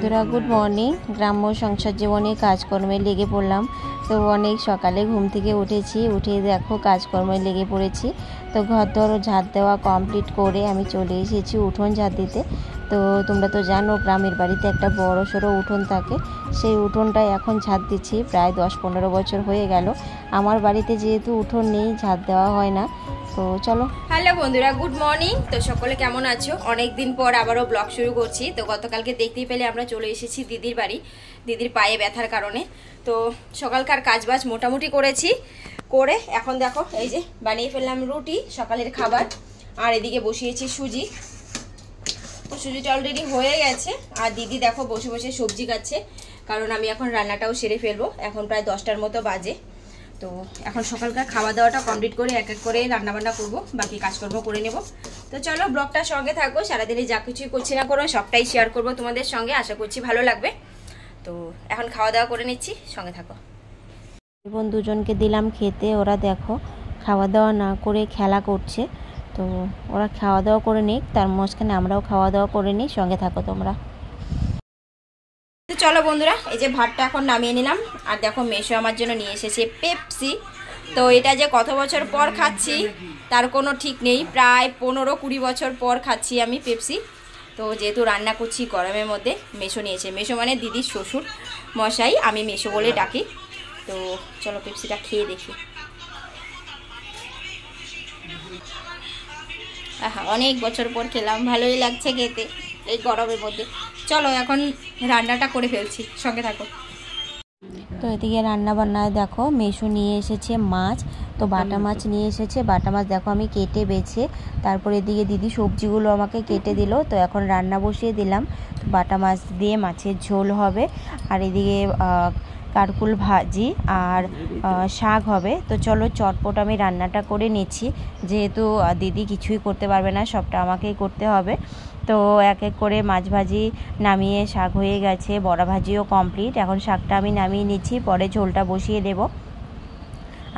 বন্ধুরা good morning. গ্রাম্য সংসার জীবনে কাজকর্মে লেগে পড়লাম। তো অনেক সকালে ঘুম থেকে উঠেছি, উঠে দেখো কাজকর্মে লেগে পড়েছি। তো ঘর দর ঝাড় দেওয়া কমপ্লিট করে আমি চলে এসেছি উঠোন ঝাড় দিতে। তো তোমরা তো জানো গ্রামের বাড়িতে একটা বড় সড়ো উঠোন থাকে, সেই উঠোনটাই এখন ঝাড় দিচ্ছি। প্রায় 10-15 বছর হয়ে গেল আমার বাড়িতে যেহেতু উঠোন নেই, ঝাড় দেওয়া হয় না। তো চলো। হ্যালো বন্ধুরা, গুড মর্নিং। তো সকলে কেমন আছো? অনেক দিন পর আবারও ব্লগ শুরু করছি। তো গতকালকে দেখতেই পেলে আমরা চলে এসেছি দিদির বাড়ি, দিদির পায়ে ব্যথার কারণে। তো সকালকার কাজবাজ মোটামুটি করেছি, করে এখন দেখো এই যে বানিয়ে ফেললাম রুটি, সকালের খাবার। আর এদিকে বসিয়েছি সুজি। তো সুজিটা অলরেডি হয়ে গেছে। আর দিদি দেখো বসে বসে সবজি কাটছে, কারণ আমি এখন রান্নাটাও সেরে ফেলবো। এখন প্রায় 10টার মতো বাজে। তো এখন সকালকার খাওয়া দাওয়াটা কমপ্লিট করে এক এক করে রান্নাবান্না করবো, বাকি কাজকর্ম করে নেব। তো চলো ব্লগটার সঙ্গে থাকবো, সারাদিনে যা কিছুই করছি না করো সবটাই শেয়ার করবো তোমাদের সঙ্গে, আশা করছি ভালো লাগবে। তো এখন খাওয়া দাওয়া করে নিচ্ছি, সঙ্গে থাকো। বোন দুজনকে দিলাম খেতে, ওরা দেখো খাওয়া দাওয়া না করে খেলা করছে। তো ওরা খাওয়া দাওয়া করে নিক, তার মাঝখানে আমরাও খাওয়া দাওয়া করে নিই, সঙ্গে থাকো তোমরা। তো চলো বন্ধুরা, এই যে ভাতটা এখন নামিয়ে নিলাম। আর দেখো মেশো আমার জন্য নিয়ে এসেছে পেপসি। তো এটা যে কত বছর পর খাচ্ছি তার কোনো ঠিক নেই, প্রায় 15-20 বছর পর খাচ্ছি আমি পেপসি। তো যেহেতু রান্না করছি গরমের মধ্যে, মেশো নিয়েছে। মেশো মানে দিদির শ্বশুর মশাই, আমি মেশো বলে ডাকি। তো চলো পেপসিটা খেয়ে দেখি। আহা, অনেক বছর পর খেলাম, ভালোই লাগছে খেতে এই গরমের মধ্যে। চলো এখন রান্নাটা করে ফেলছি, সঙ্গে থাকো। তো এদিকে রান্না বান্নায় দেখো মেশো নিয়ে এসেছে মাছ। তো বাটা মাছ নিয়ে এসেছে, বাটা মাছ দেখো আমি কেটে বেছে, তারপরে এদিকে দিদি সবজিগুলো আমাকে কেটে দিল। তো এখন রান্না বসিয়ে দিলাম। তো বাটা মাছ দিয়ে মাছের ঝোল হবে, আর এদিকে কারকুল ভাজি আর শাক হবে। তো চলো চটপট আমি রান্নাটা করে নিচ্ছি, যেহেতু দিদি কিছুই করতে পারবে না, সবটা আমাকেই করতে হবে। তো এক এক করে মাছ ভাজি নামিয়ে শাক হয়ে গেছে, বড়া ভাজিও কমপ্লিট। এখন শাকটা আমি নামিয়ে নিচ্ছি, পরে ঝোলটা বসিয়ে দেব।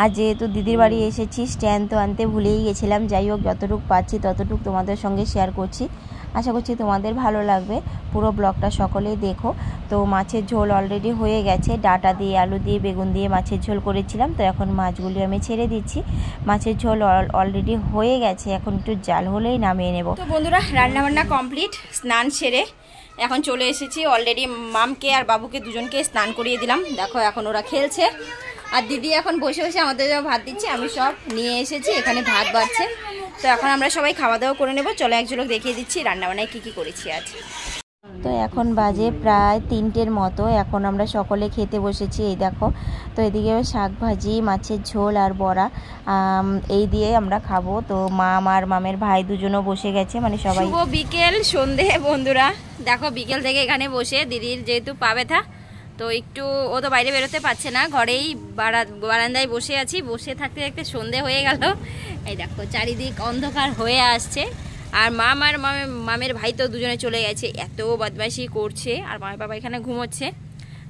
আর যেহেতু দিদির বাড়ি এসেছি, স্ট্যান্ড তো আনতে ভুলেই গেছিলাম। যাই হোক, যতটুকু পাচ্ছি ততটুকু তোমাদের সঙ্গে শেয়ার করছি, আশা করছি তোমাদের ভালো লাগবে। পুরো ব্লগটা সকলেই দেখো। তো মাছের ঝোল অলরেডি হয়ে গেছে, ডাঁটা দিয়ে আলু দিয়ে বেগুন দিয়ে মাছের ঝোল করেছিলাম। তো এখন মাছগুলি আমি ছেড়ে দিচ্ছি। মাছের ঝোল অলরেডি হয়ে গেছে, এখন একটু জাল হলেই নামিয়ে নেব। তো বন্ধুরা রান্নাবান্না কমপ্লিট, স্নান সেরে এখন চলে এসেছি। অলরেডি মামকে আর বাবুকে দুজনকে স্নান করিয়ে দিলাম। দেখো এখন ওরা খেলছে, আর দিদি এখন বসে বসে আমাদের ভাত দিচ্ছে। আমি সব নিয়ে এসেছি, এখানে ভাত বাড়ছে। তো এখন আমরা সবাই খাওয়া দাওয়া করে নেবো। চলো এক ঝলক দেখিয়ে দিচ্ছি রান্নাবান্নায় কী কী করেছি আজ। তো এখন বাজে প্রায় 3টের মতো, এখন আমরা সকলে খেতে বসেছি। এই দেখো, তো এদিকে শাক ভাজি, মাছের ঝোল আর বড়া, এই দিয়ে আমরা খাবো। তো মাম আর মামের ভাই দুজনও বসে গেছে, মানে সবাই। শুভ বিকেল সন্ধে বন্ধুরা, দেখো বিকেল থেকে এখানে বসে, দিদির যেহেতু পা ব্যথা, তো একটু ও তো বাইরে বেরোতে পারছে না, ঘরেই বারান্দায় বসে আছি। বসে থাকতে থাকতে সন্ধে হয়ে গেল। এই দেখো চারিদিক অন্ধকার হয়ে আসছে। আর মাম আর মামের ভাই তো দুজনে চলে গেছে, এত বদমাইশি করছে। আর মায়ের বাবা এখানে ঘুমোচ্ছে।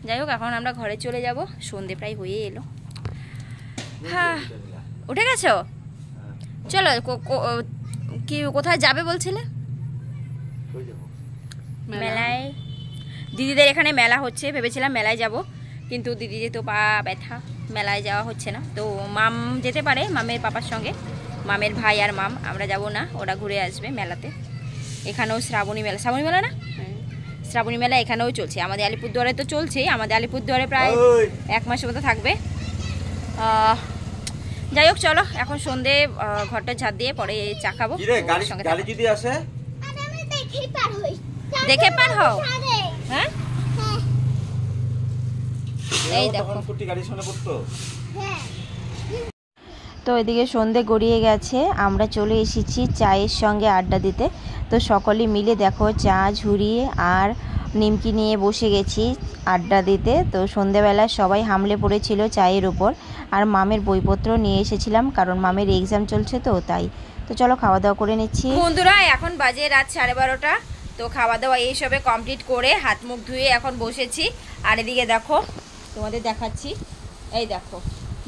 যাই হোক, এখন আমরা ঘরে চলে যাব, সন্ধে প্রায় হয়ে এলো। হ্যাঁ, উঠে গেছো? চলো, কি কোথায় যাবে বলছিলে? মেলায়। দিদিদের এখানে মেলা হচ্ছে, ভেবেছিলাম মেলায় যাব, কিন্তু দিদি যেহেতু পা ব্যথা, মেলায় যাওয়া হচ্ছে না। তো মাম যেতে পারে মামের পাপার সঙ্গে, মামের ভাই আর মাম। আমরা যাব না, ওরা ঘুরে আসবে মেলাতে। এখানেও শ্রাবণী মেলা, শ্রাবণী মেলা না, শ্রাবণী মেলা এখানেও চলছে। আমাদের আলিপুরদুয়ারে তো চলছেই, আমাদের আলিপুরদুয়ারে প্রায় 1 মাসের মতো থাকবে। যাই হোক, চলো এখন সন্ধে ঘরটা ঝাড় দিয়ে পরে চা খাবো। দেখে পার হও। হ্যাঁ, এই দেখো। তো এদিকে সন্ধে গড়িয়ে গেছে, আমরা চলে এসেছি চায়ের সঙ্গে আড্ডা দিতে। তো সকলে মিলে দেখো চা ঝুরিয়ে আর নিমকি নিয়ে বসে গেছি আড্ডা দিতে। তো সন্ধেবেলা সবাই হামলে পড়েছিল চায়ের উপর। আর মামের বইপত্র নিয়ে এসেছিলাম, কারণ মামের এক্সাম চলছে, তো তাই। তো চলো খাওয়া দাওয়া করে নিচ্ছি বন্ধুরা। এখন বাজে রাত 12:30। তো খাওয়া দাওয়া এইসবে কমপ্লিট করে হাত মুখ ধুয়ে এখন বসেছি। আর এদিকে দেখো, তোমাদের দেখাচ্ছি, এই দেখো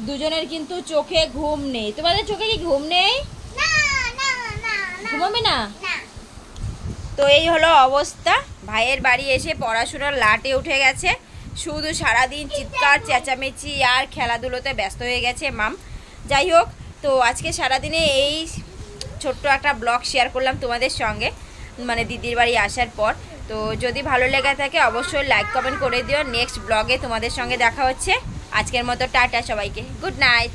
দুজনের কিন্তু চোখে ঘুম নেই। তোমাদের চোখে কি ঘুম নেই? ঘুমাবে না? তো এই হলো অবস্থা, ভাইয়ের বাড়ি এসে পড়াশোনার লাটে উঠে গেছে, শুধু সারাদিন চিৎকার চেঁচামেচি আর খেলাধুলোতে ব্যস্ত হয়ে গেছে মাম। যাই হোক, তো আজকে সারাদিনে এই ছোট্ট একটা ব্লগ শেয়ার করলাম তোমাদের সঙ্গে, মানে দিদির বাড়ি আসার পর। তো যদি ভালো লেগে থাকে অবশ্যই লাইক কমেন্ট করে দিও। নেক্সট ব্লগে তোমাদের সঙ্গে দেখা হচ্ছে। আজকের মতো টাটা সবাইকে, গুড নাইট।